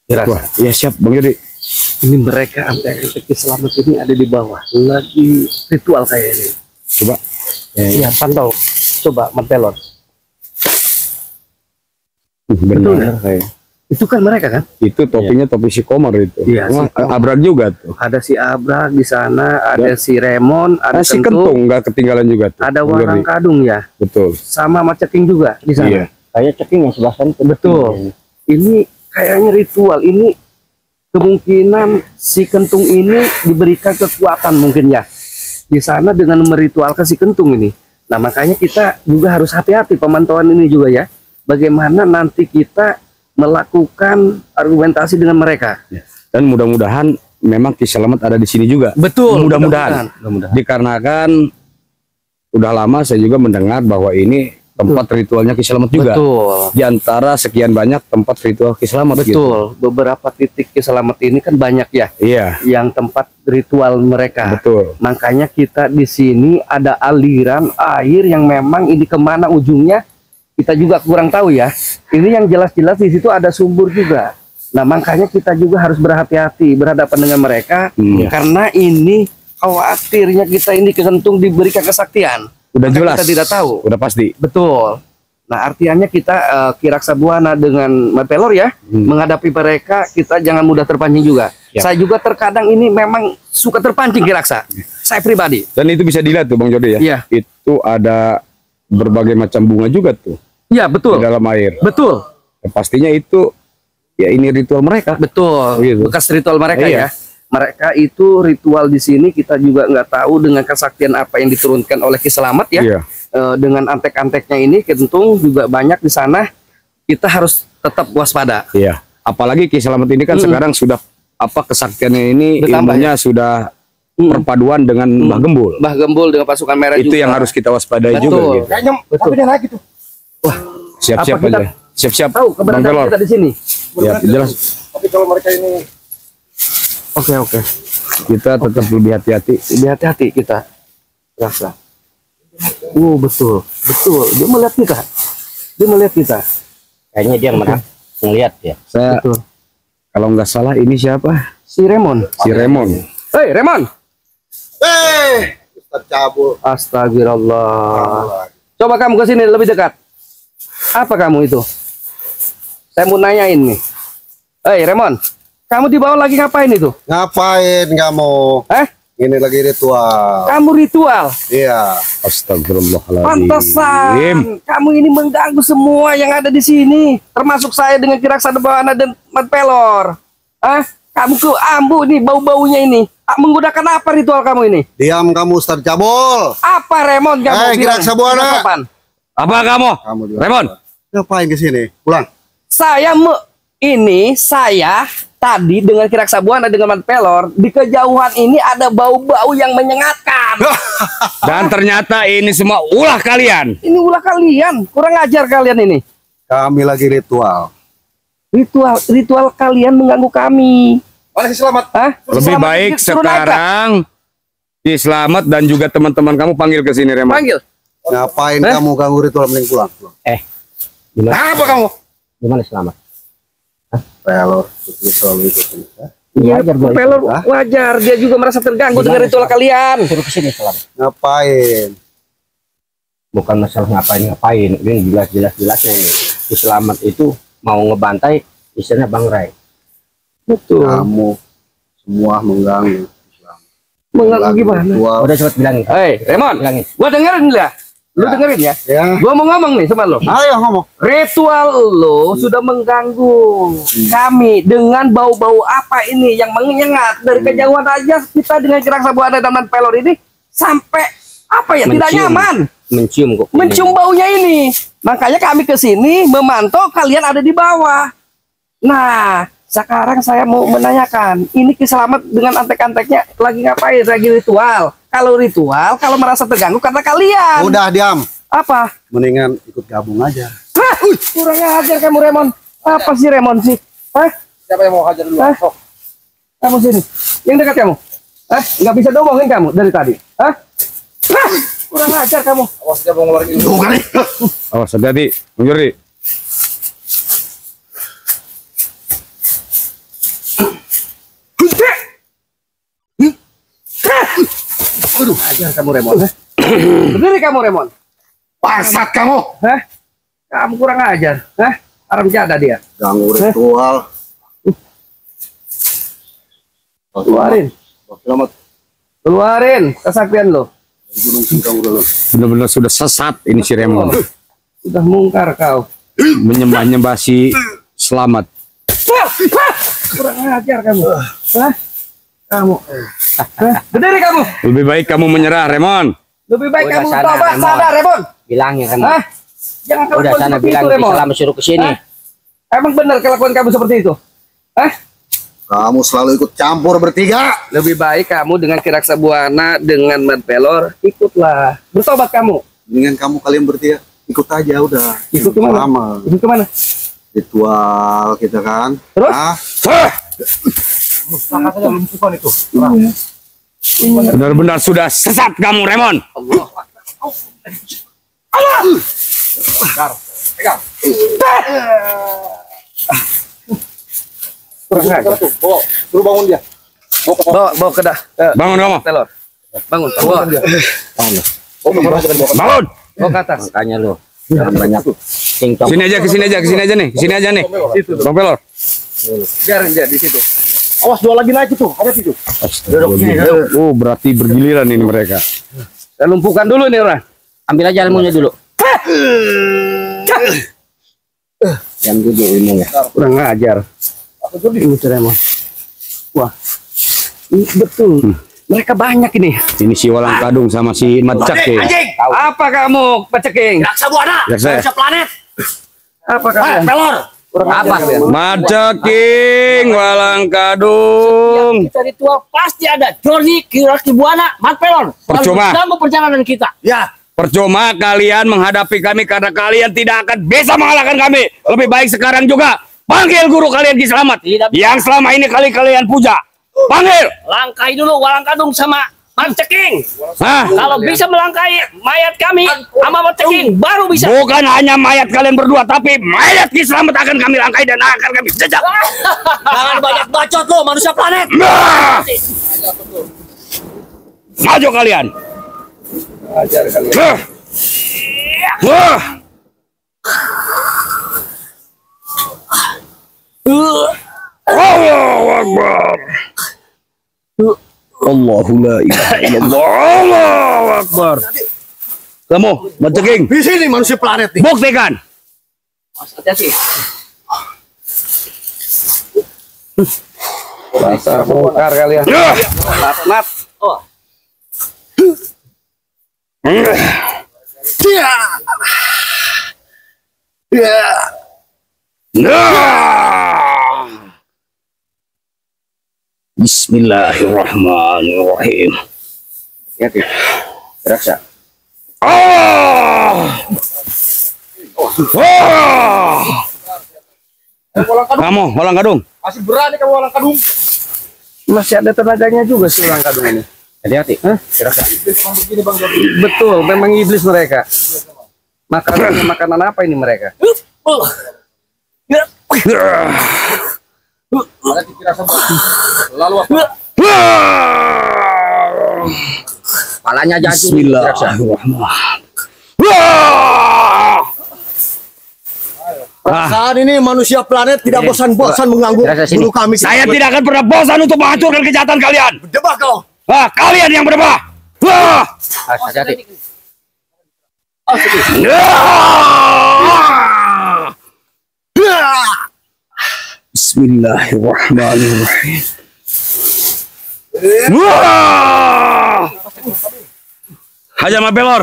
Wah, ya siap Bang Jody. Ini mereka antek-antek selamat ini ada di bawah, lagi ritual kayak ini. Coba. Iya, pantau. Coba Mantelor. Benar kayak. Itu kan mereka kan? Itu topinya topi si Komar itu. Iya, si Abrag juga tuh. Ada si Abrag di sana, ada si Remon, ada si Kentung nggak ketinggalan juga tuh. Ada Warang Kadung ya. Betul. Sama Ceking juga di sana. Iya. Kayak Ceking yang sebelah sana. Betul. Ini kayaknya ritual ini kemungkinan si Kentung ini diberikan kekuatan mungkin ya di sana dengan meritualkan si Kentung ini. Nah makanya kita juga harus hati-hati pemantauan ini juga ya. Bagaimana nanti kita melakukan argumentasi dengan mereka. Dan mudah-mudahan memang Ki Selamat ada di sini juga. Betul. Mudah-mudahan. Dikarenakan udah lama saya juga mendengar bahwa ini tempat ritualnya Ki Selamat juga. Betul. Di antara sekian banyak tempat ritual Ki Selamat. Betul. Gitu. Beberapa titik Ki Selamat ini kan banyak ya. Iya. Yang tempat ritual mereka. Betul. Makanya kita di sini ada aliran air yang memang ini kemana ujungnya kita juga kurang tahu ya. Ini yang jelas-jelas di situ ada sumber juga. Nah makanya kita juga harus berhati-hati berhadapan dengan mereka karena ini khawatirnya kita ini Kentung diberikan kesaktian. Udah maka jelas. Kita tidak tahu. Udah pasti. Betul. Nah artinya kita Ki Raksa Buana dengan Mantelor ya menghadapi mereka kita jangan mudah terpancing juga. Saya juga terkadang ini memang suka terpancing Ki Raksa. Saya pribadi. Dan itu bisa dilihat tuh Bang Jody ya. Iya. Itu ada berbagai macam bunga juga tuh. Iya betul. Di dalam air. Betul. Ya, pastinya itu ya ini ritual mereka. Betul. Gitu. Bekas ritual mereka Iya. ya. Mereka itu ritual di sini kita juga nggak tahu dengan kesaktian apa yang diturunkan oleh Ki Selamat ya. Iya. Dengan antek-anteknya ini Kentung juga banyak di sana. Kita harus tetap waspada. Iya. Apalagi Ki Selamat ini kan sekarang sudah apa kesaktiannya ini Bertambah, ilmunya sudah perpaduan dengan Mbah Gembul. Mbah Gembul dengan pasukan merah Itu juga. yang harus kita waspadai Betul. juga gitu. Kayaknya tapi dia lagi tuh. Wah, Siap-siap apa kita aja. Siap-siap. tahu keberadaan Mantelor. kita di sini. Ya, jelas. Tapi kalau mereka ini Oke. Kita tetap lebih hati-hati. Lebih hati-hati kita. Rasa. Betul. Dia melihat kita. kayaknya dia melihat ya. Saya Betul. kalau nggak salah ini siapa? Si Remon. Si Remon. Hei, Remon. Ustaz cabul. Astagfirullah. Coba kamu ke sini lebih dekat. Apa kamu itu? Saya mau nanyain nih. Hei, Remon. Kamu di bawah lagi ngapain itu? Ngapain kamu? Ini lagi ritual. Kamu ritual. Iya. Astagfirullahaladzim. Pantesan kamu ini mengganggu semua yang ada di sini, termasuk saya dengan Ki Raksa Buana dan Mantelor. Kamu ke ambu nih bau-baunya ini. Menggunakan apa ritual kamu ini? Diam kamu Ustaz cabul. Apa Remon kamu? Ki Raksa Buana. Apa kamu? Juga. Remon. Ngapain ke sini? Pulang. Saya tadi dengan Ki Raksa Buana dengan Mantelor di kejauhan ini ada bau-bau yang menyengatkan. Dan ternyata ini semua ulah kalian. Ini ulah kalian, kurang ajar kalian ini. Kami lagi ritual. Ritual kalian mengganggu kami. Mana Ki Selamat? Lebih baik sekarang Ki Selamat dan juga teman-teman kamu panggil ke sini Remon. Panggil. Ngapain kamu ganggu ritual, mending pulang. Apa kamu? Gimana Selamat? Pelor, selalu ikutin. Iya, Pelor wajar. Dia juga merasa terganggu dengan ritual kalian. Suruh kesini Selamat. Ngapain? Bukan masalah ngapain. Ini jelasnya ini. Ki Selamat itu mau ngebantai istrinya Bang Rai. Betul. Kamu semua mengganggu. Mengganggu gimana? Udah cepet bilangin. Hei, Remon. Bilangin. Gua dengerin lah. Lu dengerin ya? Gua mau ngomong nih sama lo. Ayo ngomong. Ritual lo sudah mengganggu kami dengan bau-bau apa ini yang menyengat dari kejauhan aja kita dengan Ki Raksa Buana dan Mantelor ini sampai apa ya tidak nyaman. Mencium baunya ini. Makanya kami ke sini memantau kalian ada di bawah. Nah, sekarang saya mau menanyakan, ini Ki Selamat dengan antek-anteknya lagi ngapain? Lagi ritual. Kalau ritual, kalau merasa terganggu karena kalian. Udah diam. Apa? Mendingan ikut gabung aja. Kurang ajar kamu Remon. Apa sih Remon sih? Siapa yang mau hajar dulu? Kamu sini. Yang dekat kamu. Nggak bisa domongin kamu dari tadi. Kurang ajar kamu. Awas dia mau ngeluarin ilmu kali. Awas hati-hati, Bang Jody. ajar kamu Remon. Berdiri kamu Remon. Bangsat kamu. Hah? Kamu kurang ajar. Hah? Haram jadah dia. Ganggu ritual. Keluarin. Selamat. Keluarin kesaktian lo. Gunung Singkang dulu. Benar-benar sudah sesat ini si Remon. Sudah mungkar kau. Menyembah-nyembah si Selamat. Kurang ajar kamu. Hah? Kamu. Hah? Berdiri kamu. Lebih baik kamu menyerah, Remon. Lebih baik Udah kamu sana, tobat Remon. sadar Remon. Bilangnya kan. Hah? Jangan Udah kelakuan sana seperti bilang itu Remon. selama suruh ke sini. Hah? Emang benar kelakuan kamu seperti itu? Hah? Kamu selalu ikut campur bertiga. Lebih baik kamu dengan Kiraksa Buana dengan Mad Pelor ikutlah. Bertobat kamu. Dengan kamu kalian bertiga ikut aja udah. Ikut kemana? Lama. Ikut kemana? Ritual kita kan. Terus? Ah, Benar-benar sudah sesat kamu, Remon. Kurang ajar. suruh bangun dia. Bawa ke dah. Bangun kamu. Pelor. Bangun. Bawa. Bangun. Bawa ke atas. Makanya lo jangan banyak singkong. Sini aja, ke sini aja, ke sini aja nih. Ke sini aja nih. Bang Pelor. Biarin dia di situ. Awas dua lagi naik itu. Ada itu. Oh, berarti bergiliran ini mereka. Saya lumpuhkan dulu nih orang. Ambil aja ilmunya dulu. Jam 7 ilmunya. Kurang ajar. Ini Remon. Wah. Ini betul. Mereka banyak ini. Ini si Walang Kadung sama si Macak ya. Apa kamu, Pak Ceking? Raksa Buana, Ya, saya. Raksa Planet, Apa kamu? Pelor. Kurang Apa? ajar kalian. Macaking, Walang Kadung. Kita ritual pasti ada Jordi, Kiraki Buana, Mat Pelor. Percuma. Ganggu perjalanan kita. Ya. Percuma kalian menghadapi kami karena kalian tidak akan bisa mengalahkan kami. Lebih baik sekarang juga panggil guru kalian Ki Selamat Tidak bisa. yang selama ini kalian puja. Panggil. Langkai dulu Walang Kadung sama Mat Ceking. Hah? Kalau bisa melangkai mayat kami sama Mat Ceking, baru bisa. Bukan hanya mayat kalian berdua, tapi mayat Ki Selamat akan kami langkai dan akan kami jejak. Jangan banyak bacot lo, manusia planet. Nah! Maju kalian. Ajar kalian. Wah. Wah. Allahu Akbar. Allahu la ilaha illallah. Allahu Akbar. Kamu, Maceking, Di sini manusia planet nih. buktikan. Hati-hati. Dasar mungkar kalian. Nah. Nat. Oh, Nah. Bismillahirrahmanirrahim. Hati. Raksa. Oh. Oh. Kamu, Walang Kadung. Masih berani kamu Walang Kadung. Masih ada tenaganya juga sih Walang Kadung ini. Hati-hati. Betul, memang iblis mereka. Makanan apa ini mereka? Lalu apa? Palanya jatuh. Bismillahirrahmanirrahim. Saat ini manusia planet tidak bosan-bosan mengganggu Raksa sini. guru kami. Saya tidak akan pernah bosan untuk menghancurkan kejahatan kalian. Berdebah kau. Kalian yang berdebah. Hati-hati. Bismillahirrahmanirrahim. Hajar Mapelor.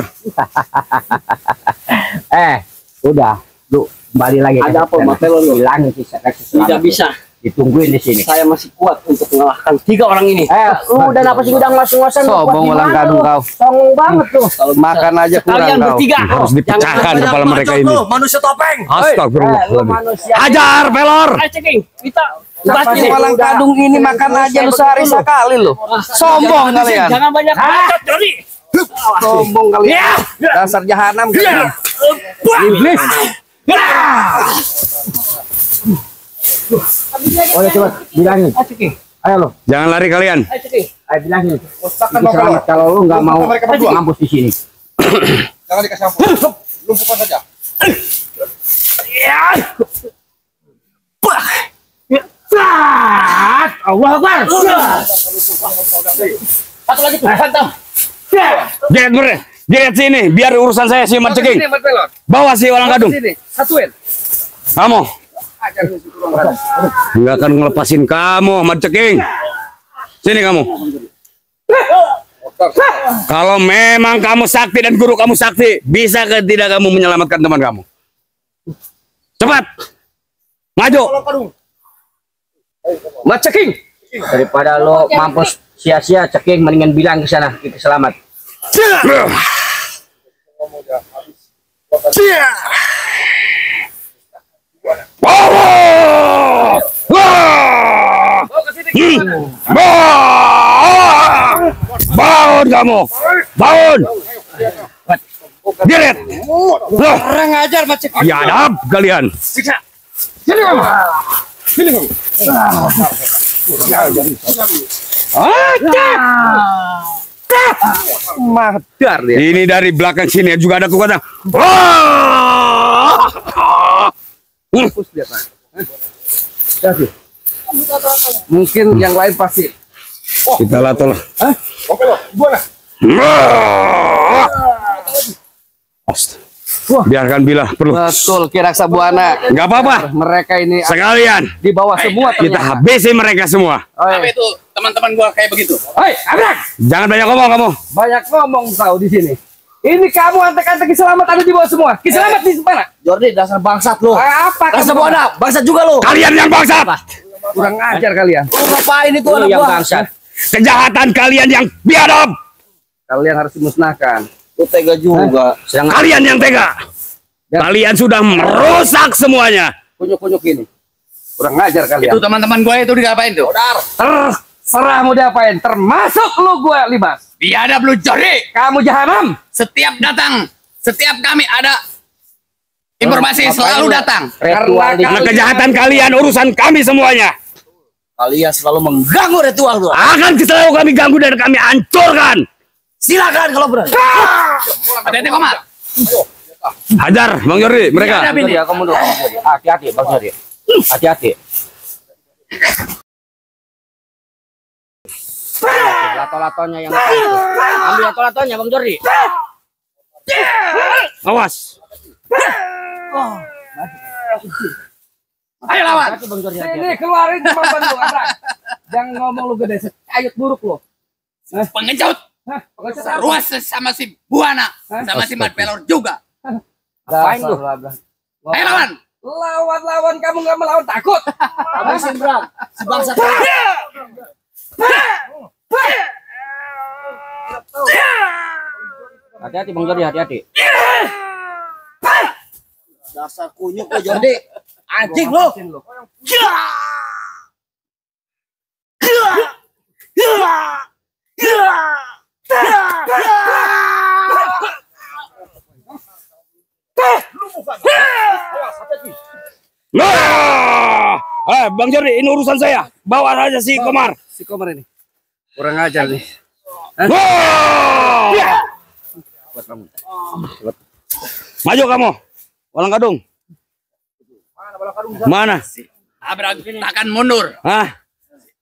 Udah. Lu kembali lagi. Ada apa, Mat Pelor? Bilangin sih. tidak bisa. Ditungguin di sini. Saya masih kuat untuk mengalahkan 3 orang ini. Lu udah apa sih gudang masing-masing? Sombong Walang Kadung kau. Sombong banget tuh. Kalau Makan aja kurang kalian kau. bertiga Harus dipecahkan kepala mereka ini. Manusia topeng. Astagfirullahaladzim. Manusia. Hajar Pelor. Ayo Ceking, kita Pasti Walang Kadung ini makan aja lu sehari sekali lu. Sombong kalian. Jangan banyak bacot, Jordi. Sombong kalian. Dasar jahanam kalian. Iblis. Oh ya coba bilangin. Ayo Ceking, Ayo lo. Jangan lari kalian. ayo Ceking. Saya bilangin. Musnahkan Kiki Selamat kalau lu nggak mau mereka berdua. mampus di sini. Jangan dikasih ampun. Lumpuhkan saja. Allah Akbar. Satu lagi tuh, hantam. Jerat sini, biar urusan saya si Mat Ceking. Sini, Mat Pelor. Bawa si Walang Kadung. Sini, satuin. Kamu Ajar si Walang Kadung. nggak akan ngelepasin kamu, Mat Ceking. Sini kamu. Kalau memang kamu sakti dan guru kamu sakti, bisa ke tidak kamu menyelamatkan teman kamu? Cepat, maju. Mat Ceking. Daripada lo mampus sia-sia, Ceking mendingan bilang ke sana Kiki Selamat. Bangun kamu, bangun. Deret. Orang ajar Mat Ceking. Biadab kalian. Sini kamu. Sini kamu. Madar dia. Ini dari belakang sini juga ada kekuatan. Fokus dia, Pak. Mungkin yang lain pasti. Kita latol. Oke loh, gua lah. Biarkan bila perlu. Betul, Kiraksa Buana. Nggak apa-apa. Mereka ini Sekalian di bawah semua kita ternyata. habisi mereka semua. Apa itu teman-teman gua kayak begitu? Hei, Abrak! Jangan banyak ngomong kamu. Banyak ngomong kau di sini. Ini kamu antek-antek Ki Selamat ada di bawah semua. Ki Selamat di mana? Jordi dasar bangsat lu. Apa Dasar kamu? bodoh, bangsat juga lu. Kalian yang bangsat. Kurang ajar kalian. Lu ngapain itu Lu anak yang gua? bangsat. Kejahatan kalian yang biadab. Kalian harus dimusnahkan. Lu tega juga. Sedang Kalian yang tega. Kalian sudah merusak semuanya. Kunyuk-kunyuk ini. Kurang ajar kalian. Itu teman-teman gua itu diapain tuh? Terserah mau diapain, termasuk lu gue Libas. Biadab lu Jordi. Kamu jahanam. Setiap datang, setiap kami ada informasi selalu datang. ritual di Karena kejahatan kalian urusan kami semuanya. Kalian selalu mengganggu ritual gua. Akan selalu kami ganggu dan kami hancurkan. Silakan kalau berani. Hati-hati Komar. Hajar Bang Jordi mereka. Biadab ini. ya kamu dulu. Hati-hati Bang Jordi. Hati-hati. Lato-latonya yang ambil lato-latonya Bang Jordi. Awas. Ayo lawan. Hati Bang Jordi. Ini keluarin kemampuan lu, Abrak. Jangan ngomong lu gede, ayat buruk lu. Pengecut. Hah? Ruas sama si Buana, sama si Mat Pelor juga. Ngapain lu? Ayo lawan. Lawan kamu nggak melawan takut. Habisin berat. Si bangsa. Hati-hati Bang Jordi, hati-hati. Dasar kunyuk lo Jordi. Anjing lo. Nah, Bang Jordi ini urusan saya. Bawa aja si Komar. Si Komar ini. Kurang ajar nih. Wah! Maju kamu. Walang Kadung. Mana? Abrak takkan mundur. Hah?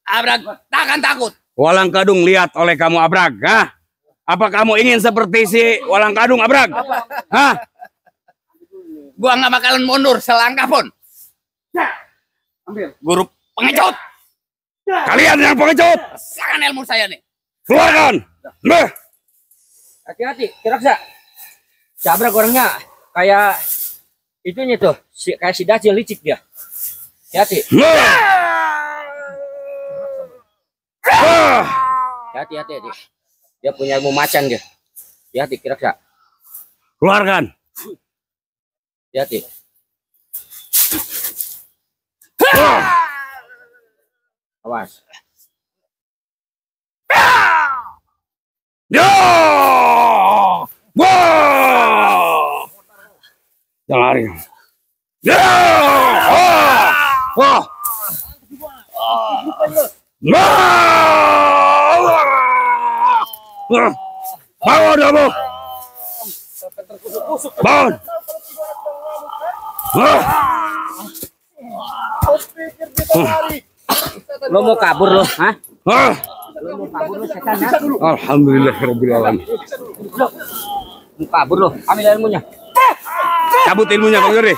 Abrak takkan takut. Walang Kadung lihat oleh kamu Abrag. Hah? Apa kamu ingin seperti si Walang Kadung Abrag? Hah? Gua nggak bakalan mundur selangkah pun. Ambil. Guru pengecut. Kalian yang pengecut. Rasakan ilmu saya nih. Keluarkan. Nah. Hati-hati, Kiraksa. Cabrak orangnya kayak itunya tuh, kayak si Dacil licik dia. Hati-hati. Hati-hati. Dia punya ilmu macan dia. Hati-hati, Kiraksa. Keluarkan. Hati-hati. Awas. Ya! Wah! Jangan lari. Ya! Wah! Wah! Wah! Bangun kamu. Bangun. Lo mau kabur lo, hah? Lo mau kabur lo setan ya? Alhamdulillahirabbil alamin. Mau kabur lo, ambil ilmunya. Cabut ilmunya Bang Jordi.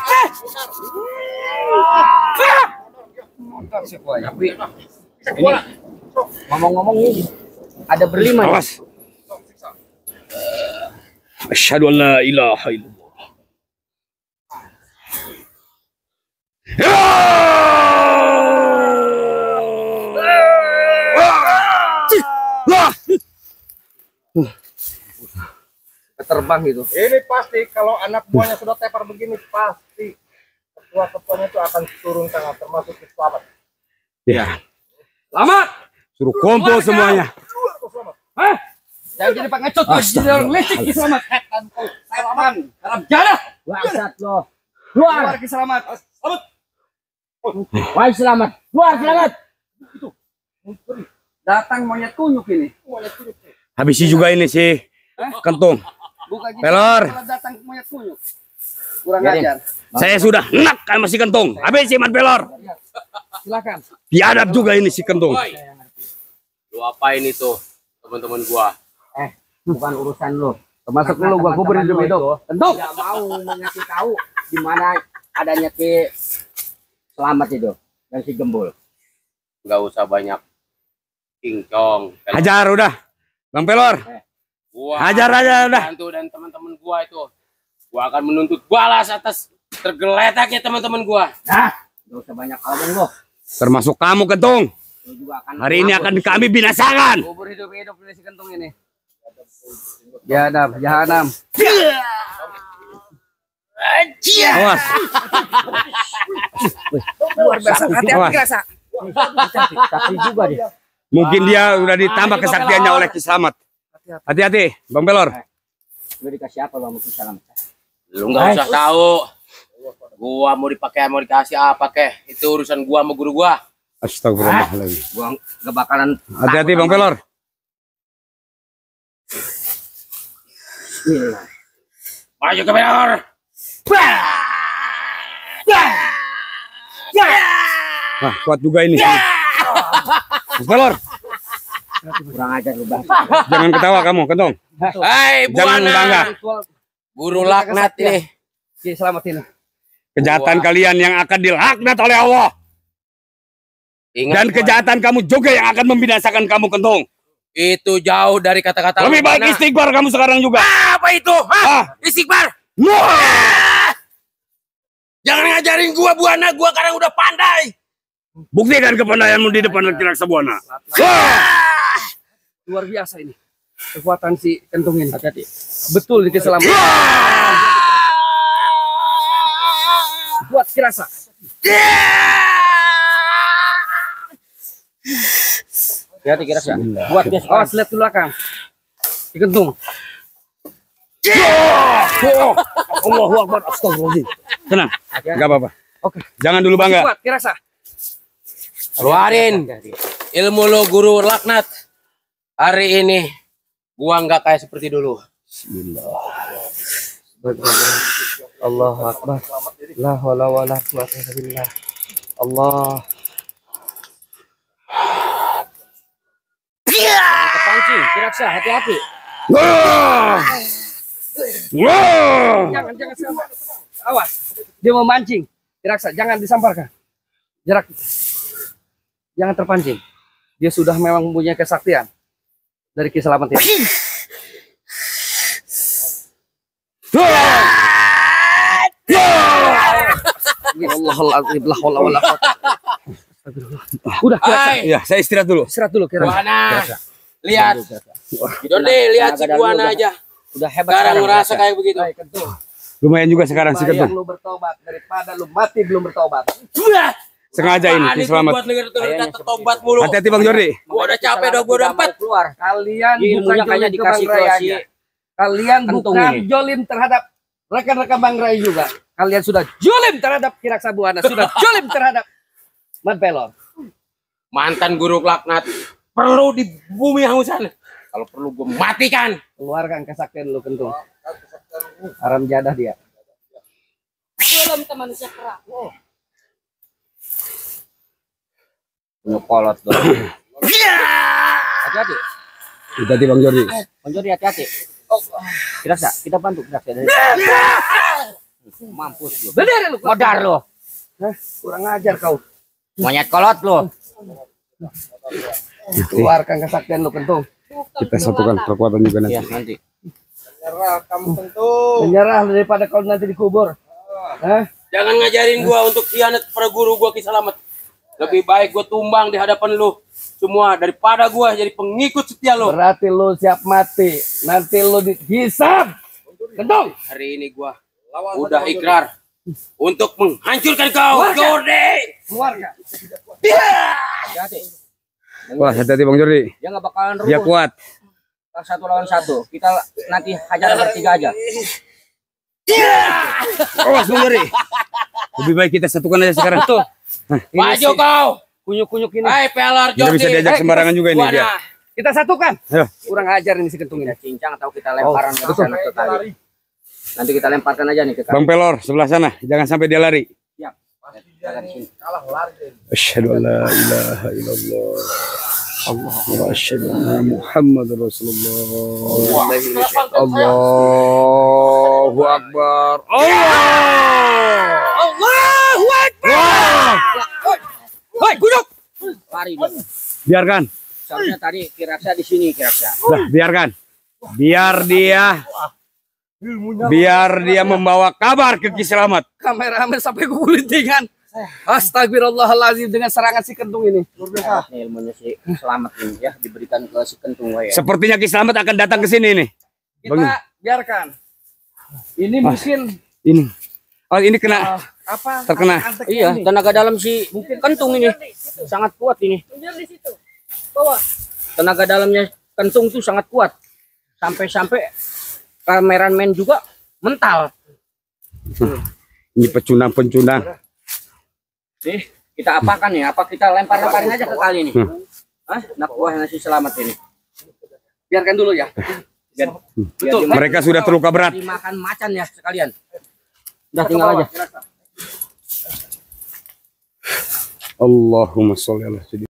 Tapi ini ngomong-ngomong ini ada berlima. Awas. Asyhadu an la ilaha illallah. Terbang gitu. Ini pasti kalau anak buahnya sudah tepar begini pasti ketua-ketuanya itu akan turun tangan termasuk Selamat. Ya, Selamat. suruh kumpul semuanya. Hah? Jangan jadi pengecut, jadi orang licik Ki Selamat. Setan kau, setan. Harap jadah. Bangsat lo. Keluar Ki Selamat. Wahai Selamat. Keluar Selamat. Datang monyet kunyuk ini. Habisi juga ini si Kentung. Bukan gitu. Pelor. Kalau datang monyet kunyuk. Kurang Biarin. ajar. Saya sudah enak sama si Kentung. Habisi Mat Pelor. Silakan. Biadab juga ini si Kentung. Lu apain itu teman-teman gua? Bukan urusan lo. Termasuk lu gua kubur hidup-hidup. Tentu. Tidak mau mengasih tahu di mana adanya Ki Selamat itu dan si Gembul. Nggak usah banyak cincong. Hajar udah. Bang Pelor. Gua Hajar aja udah. bantu dan teman-teman gua itu. Gua akan menuntut balas atas tergeletaknya teman-teman gua. Nah, gak usah banyak ngomong lo. Termasuk kamu Kentung. Lo juga akan Hari ini akan kami binasakan. Kubur hidup-hidup ini si Kentung ini. Jahanam, jahanam. Awas. Luar biasa. Hati-hati Awas. rasa. tapi juga dia. Mungkin dia udah ditambah kesaktiannya oleh Ki Selamat. Hati-hati, Bang Pelor. Lo dikasih apa lo sama Ki Selamat? Lu nggak usah tahu. Gua mau dipakai mau dikasih apa kek? Itu urusan gua sama guru gua. Astagfirullahaladzim. Gua gak bakalan. Hati-hati Bang Pelor. Bismillah. Maju ke Pelor. Wah, kuat juga ini. Bang Pelor, Kurang ajar lu bang. jangan ketawa kamu, Kentung. Hai, Jangan Buana. bangga. Guru laknat ini. Ki Selamat ini. Kejahatan kalian yang akan dilaknat oleh Allah. Ingat, Dan Buana. kejahatan kamu juga yang akan membinasakan kamu, Kentung. Itu jauh dari kata-kata Lebih lu, baik Buana. istighfar kamu sekarang juga. Apa itu? Hah? Ah, Istighfar. wah, Jangan ngajarin gua Buana, gua sekarang udah pandai. buktikan kepandaianmu di depan Raksa Buana. Wah, Luar biasa ini. Kekuatan si Kentung ini. Hati-hati. Betul di Ki Selamat. Kuat kirasa. Hati-hati kira sih. Buat dia Awas lihat ke belakang. Si Kentung. Allahu Akbar, astagfirullahaladzim. Tenang, nggak apa-apa. Oke. Jangan dulu bangga. Kuat kirasa. Keluarin ilmu lo guru laknat. Hari ini gua nggak kayak seperti dulu. Allahu Akbar. La haula wala quwwata illa billah. Allah. kepancing. Kira sih hati-hati. Wah, wah. Jangan sampai. Awas. Dia mau mancing. Kiraksa, jangan disamparkan. Jarak. Jangan terpancing. Dia sudah memang mempunyai kesaktian dari Ki Selamat ini. Astagfirullahaladzim, la haula wala quwwata. Udah, Kiraksa. Hai, Ya, saya istirahat dulu. Istirahat dulu, Kiraksa. Buana. Lihat. Jonde, lihat si Buana aja. Udah hebat Sekarang ngerasa Kira. kayak begitu. Baik, Kentung. Lumayan juga sekarang si Bayang Kentung. lu bertobat daripada lu mati belum bertobat. Sengaja ini, Ki Selamat. Buat negara kata tobat mulu. Hati-hati Bang Jordi. Gua udah capek, gua udah empat. keluar. Kalian bukan Ilmunya kayaknya jolim ke dikasih Bang ke Ray si aja. Kalian Kentung bukan ini. jolim terhadap rekan-rekan Bang Ray juga. Kalian sudah jolim terhadap Kiraksa Buana, sudah jolim terhadap Mat Pelor. Mantan guru laknat perlu di bumi hangusan. Kalau perlu gue matikan. Keluarkan kesaktian lu kentung. Haram jadah dia. Belum teman manusia kerak. Punya kolot tuh. Hati-hati. Hati-hati Bang Jordi. Bang Jordi hati-hati. Kiraksa, kita bantu Kiraksa dari. Mampus lu. Bener lu. Modar lu. Kurang ajar kau. Monyet kolot lu. Keluarkan kesaktian lu kentung. Kita satukan kekuatan juga nanti. Iya, nanti. Menyerah kamu kentung. Menyerah daripada kau nanti dikubur. Hah? Jangan ngajarin gua untuk khianat kepada guru gua Ki Slamet. Lebih baik gua tumbang di hadapan lu semua daripada gua jadi pengikut setia lu. Berarti lu siap mati. Nanti lu dihisab. Kentung. Hari ini gua udah ikrar untuk menghancurkan kau, Jordi. Keluarga. Hati-hati. Wah, hati-hati Bang Jordi. Dia nggak bakalan Dia rubuh. kuat. Satu lawan satu. Kita nanti hajar bertiga aja. Awas Bang Jordi. Lebih baik kita satukan aja sekarang. Tuh. Maju kau. Kunyuk-kunyuk ini. Hai pelar Kita Jordi. bisa diajak sembarangan juga ini Gua dia. nah. Kita satukan. Ayo. Kurang ajar ini si kentung ini. Cincang atau kita lemparan ke sana ke tali. Nanti kita lemparkan aja nih ke kali. Bang Pelor sebelah sana. Jangan sampai dia lari. Siap. Jaga di sini. Kalah lari deh. Asyhadu an la ilaha illallah. Allahu asyhadu anna Muhammadar Rasulullah. Allahu akbar. Allahu akbar. Hoi, kunyuk. Lari dia. Biarkan. Seharusnya tadi Kiraksa di sini Kiraksa. Lah, biarkan. Biar dia membawa kabar ke Ki Slamet. Kameramen sampai kegulintingan. Astagfirullahaladzim dengan serangan si kentung ini. Ini ilmunya si Slamet ini ya diberikan ke si Kentung ya. Sepertinya Ki Slamet akan datang ke sini nih. Kita biarkan. Ini mungkin Ini. Oh, ini kena apa? terkena. antek-antek Iya, ini. tenaga dalam si Kentung ini sangat kuat ini. Mundur di situ. Bawah. Tenaga dalamnya Kentung tuh sangat kuat. Sampai-sampai kameramen juga mental. Ini pecundang-pencundang. Nih, kita apakan nih? Apa kita lempar-lemparin aja ke kali ini? Hah? Nak buah nasi selamat ini. Biarkan dulu ya. Betul. Mereka sudah terluka berat. Dimakan macan ya sekalian. Udah tinggal aja. Allahumma sholli ala sayyidina